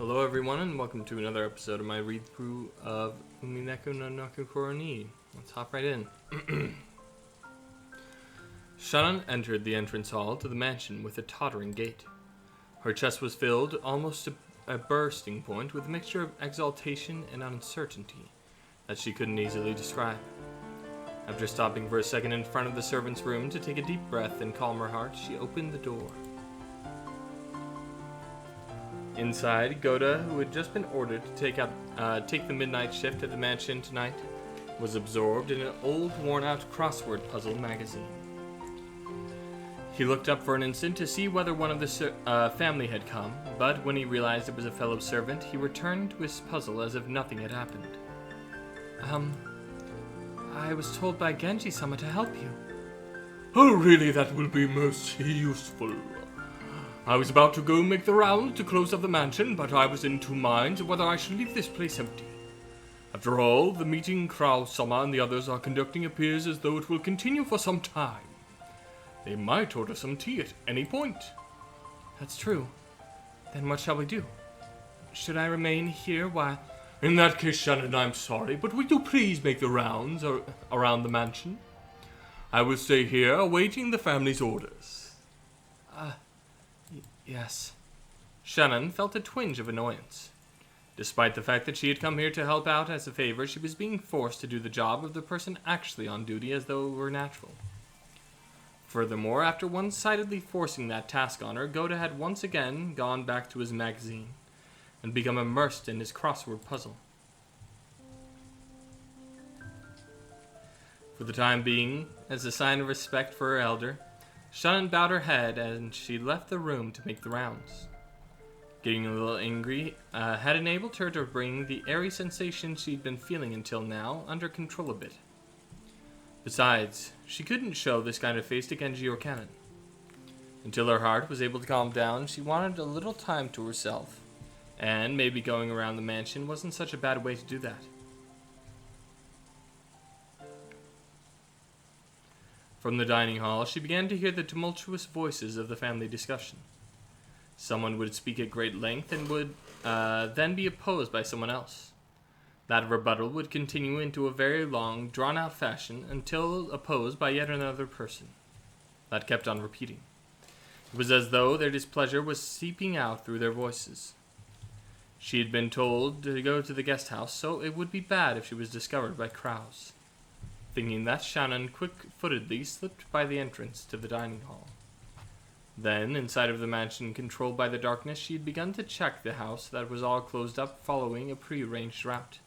Hello everyone and welcome to another episode of my read-through of Umineko no Nakukoro ni. Let's hop right in. Shannon entered the entrance hall to the mansion with a tottering gait. Her chest was filled almost to a bursting point with a mixture of exaltation and uncertainty that she couldn't easily describe. After stopping for a second in front of the servant's room to take a deep breath and calm her heart, she opened the door. Inside, Goda, who had just been ordered to take the midnight shift at the mansion tonight, was absorbed in an old, worn-out crossword puzzle magazine. He looked up for an instant to see whether one of the family had come, but when he realized it was a fellow servant, he returned to his puzzle as if nothing had happened. I was told by Genji-sama to help you. Oh, really, that will be most useful. I was about to go make the rounds to close up the mansion, but I was in two minds whether I should leave this place empty. After all, the meeting Krao-sama and the others are conducting appears as though it will continue for some time. They might order some tea at any point. That's true. Then what shall we do? Should I remain here while... In that case, Shannon, I'm sorry, but would you please make the rounds around the mansion? I will stay here awaiting the family's orders. Yes. Shannon felt a twinge of annoyance. Despite the fact that she had come here to help out as a favor, she was being forced to do the job of the person actually on duty as though it were natural. Furthermore, after one-sidedly forcing that task on her, Goda had once again gone back to his magazine and become immersed in his crossword puzzle. For the time being, as a sign of respect for her elder, Shannon bowed her head and she left the room to make the rounds. Getting a little angry had enabled her to bring the airy sensation she'd been feeling until now under control a bit. Besides, she couldn't show this kind of face to Genji or Kanon. Until her heart was able to calm down, she wanted a little time to herself, and maybe going around the mansion wasn't such a bad way to do that. From the dining hall, she began to hear the tumultuous voices of the family discussion. Someone would speak at great length and would then be opposed by someone else. That rebuttal would continue into a very long, drawn-out fashion until opposed by yet another person. That kept on repeating. It was as though their displeasure was seeping out through their voices. She had been told to go to the guest house, so it would be bad if she was discovered by Krause. Thinking that, Shannon quick-footedly slipped by the entrance to the dining hall. Then, inside of the mansion controlled by the darkness, she had begun to check the house that was all closed up following a pre-arranged route.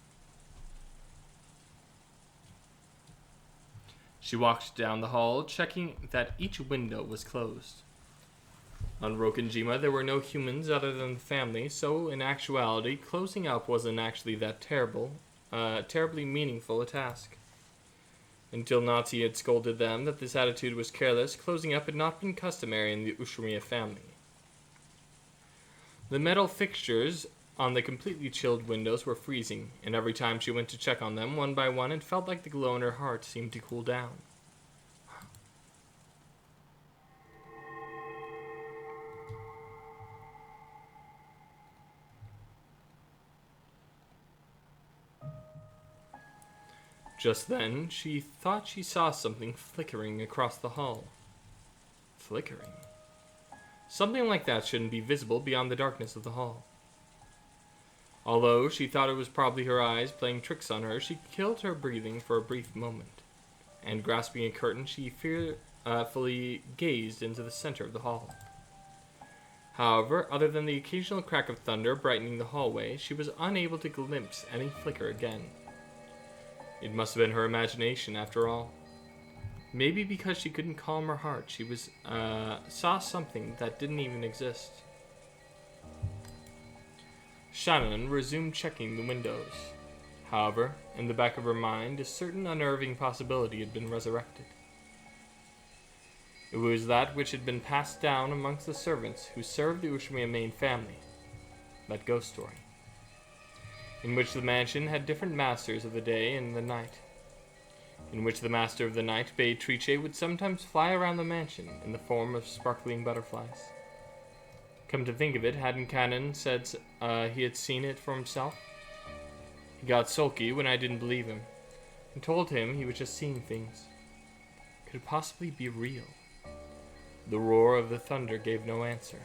She walked down the hall, checking that each window was closed. On Rokenjima, there were no humans other than the family, so in actuality, closing up wasn't actually that terribly meaningful a task. Until Natsu had scolded them that this attitude was careless, closing up had not been customary in the Ushimiya family. The metal fixtures on the completely chilled windows were freezing, and every time she went to check on them, one by one, it felt like the glow in her heart seemed to cool down. Just then, she thought she saw something flickering across the hall. Flickering? Something like that shouldn't be visible beyond the darkness of the hall. Although she thought it was probably her eyes playing tricks on her, she killed her breathing for a brief moment, and grasping a curtain, she fearfully gazed into the center of the hall. However, other than the occasional crack of thunder brightening the hallway, she was unable to glimpse any flicker again. It must have been her imagination, after all. Maybe because she couldn't calm her heart, she saw something that didn't even exist. Shannon resumed checking the windows. However, in the back of her mind, a certain unnerving possibility had been resurrected. It was that which had been passed down amongst the servants who served the Ushimiya main family. That ghost story, in which the mansion had different masters of the day and the night, in which the master of the night, Beatrice, would sometimes fly around the mansion in the form of sparkling butterflies. Come to think of it, hadn't Cannon said he had seen it for himself? He got sulky when I didn't believe him, and told him he was just seeing things. Could it possibly be real? The roar of the thunder gave no answer.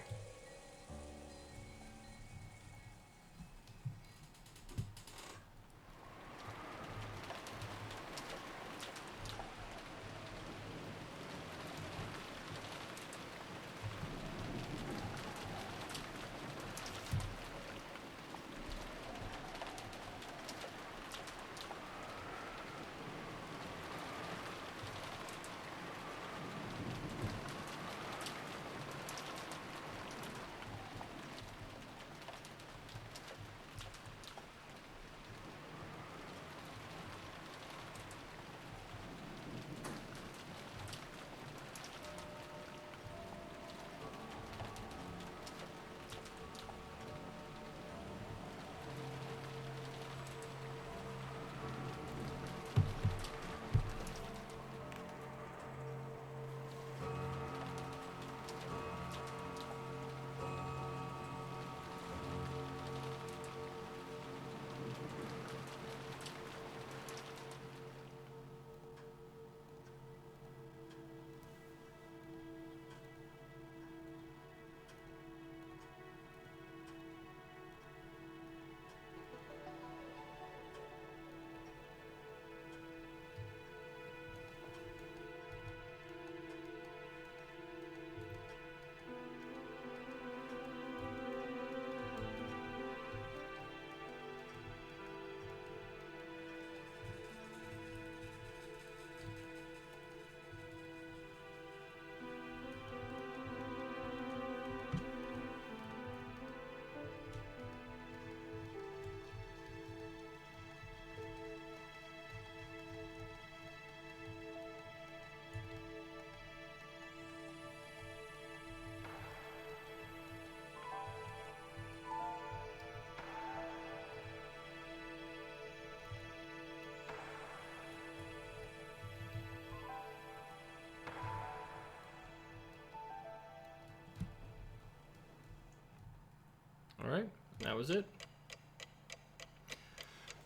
Alright, that was it.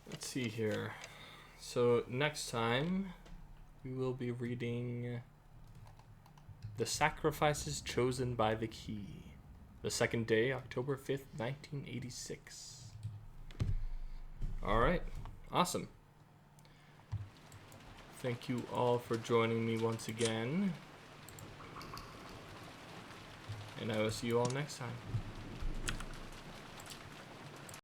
Let's see here. So next time we will be reading The Sacrifices Chosen by the Key. The second day, October 5th, 1986. Alright, awesome. Thank you all for joining me once again. And I will see you all next time.